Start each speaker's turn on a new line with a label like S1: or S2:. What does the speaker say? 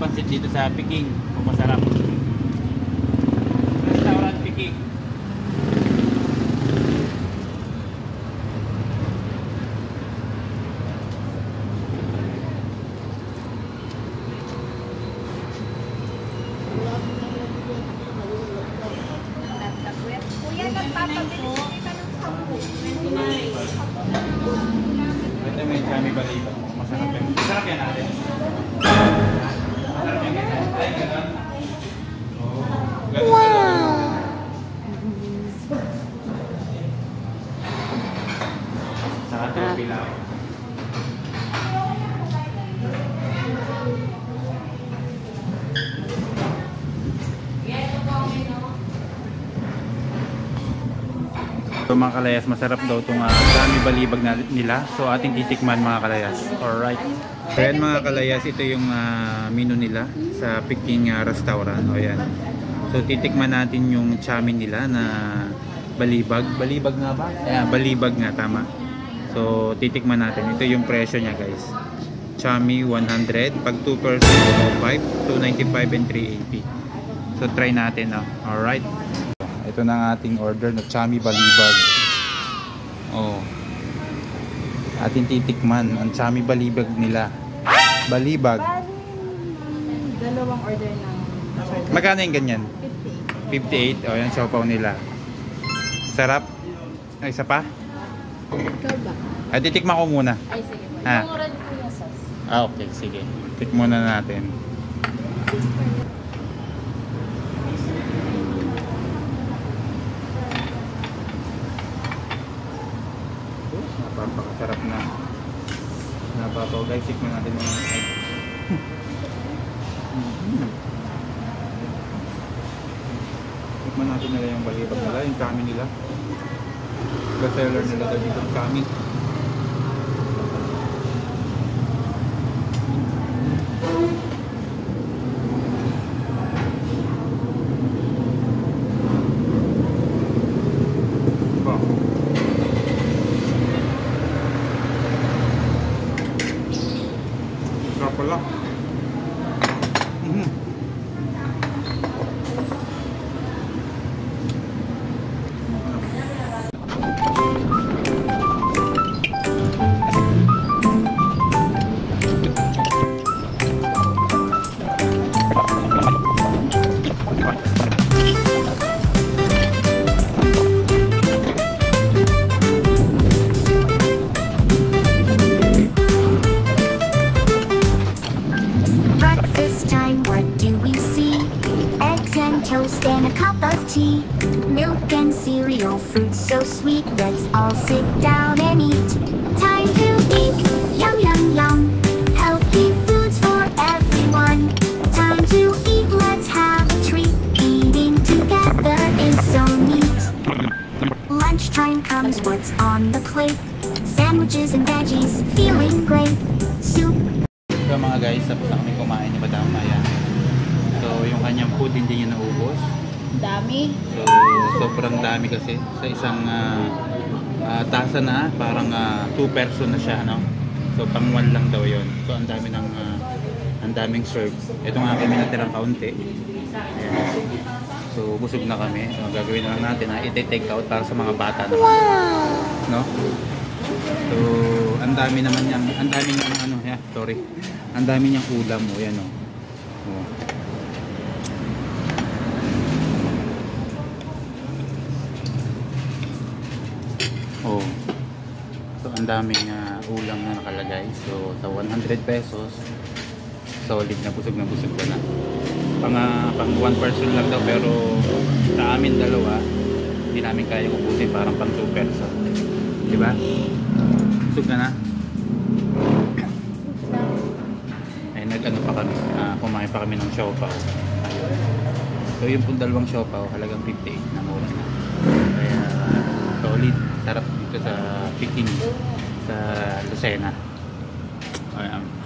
S1: pansit dito sa Peking kung masarap. Restaurant Peking.
S2: Kuya, nagpapabili ka ng sampu.
S1: Ito may chami baliba. Masarap yan. Masarap yan natin. Masarap yan. Ay, gano'n. Wow! Saka ito pilaw. So mga kalayas, masarap daw itong chami balibag nila. So ating titikman mga kalayas. Alright. So yan mga kalayas, ito yung menu nila sa Peking restaurant. O yan. So titikman natin yung chami nila na balibag. Balibag nga ba? Ayan, balibag nga, tama. So titikman natin. Ito yung presyo niya guys. Chami 100. Pag 2 person, 5, 295 and 380. So try natin na. Alright. Ito na ang ating order na chami balibag. Oh. Ating titikman ang chami balibag nila. Balibag.
S2: Dalawang order ng
S1: Magkano yung ganyan?
S2: 58.
S1: 58. Oh, yan siopaw nila. Sarap. Ay, isa pa?
S2: Ikaw ba?
S1: Ay, titikman ko muna.
S2: Ay, sige.
S1: Ah.
S2: Yung red po yung sauce.
S1: Okay, sige. Tikman muna natin. Napakasarap na. Napapaw guys, tikman natin mga egg. Tikman natin nila yung balibag nila, yung kami nila. Best seller nila daw dito yung kami. Pala.
S3: Toast and a cup of tea, milk and cereal, fruit so sweet. Let's all sit down and eat. Time to eat, yum yum yum. Healthy foods for everyone. Time to eat, let's have a treat. Eating together is so neat. Lunchtime comes, what's on the plate? Sandwiches and veggies, feeling great. Soup.
S1: So mga guys, tapos na kami kumain ni Madam Maya. So yung kanyang food hindi niya naubos.
S2: Dami.
S1: So sobrang dami kasi sa isang tasa na parang 2 person na siya, no? So pang 1 lang daw 'yon. So ang dami ng ang daming serve. Ito nga kami natirang kaunti. Ayan. So busog na kami. So gagawin na lang natin i-take out para sa mga bata naman. Wow. No? So ang dami naman niyang ang dami niyang sorry. Ang dami niyang ulam mo, yan oh. Oh. Oh. So ang daming ulam na nakalagay. So sa 100 pesos solid na busog ka na. Pang 1 person lang daw, pero sa amin dalawa hindi namin kaya ubusin, parang pang 2 person. Di ba? Busog ka na. Ay nag-ano pa kami, kumain pa kami ng siopaw. So yung pong dalawang siopaw halagang 58 na mura na. Kaya solid, sarap dito sa Peking, sa Lucena. Ayan.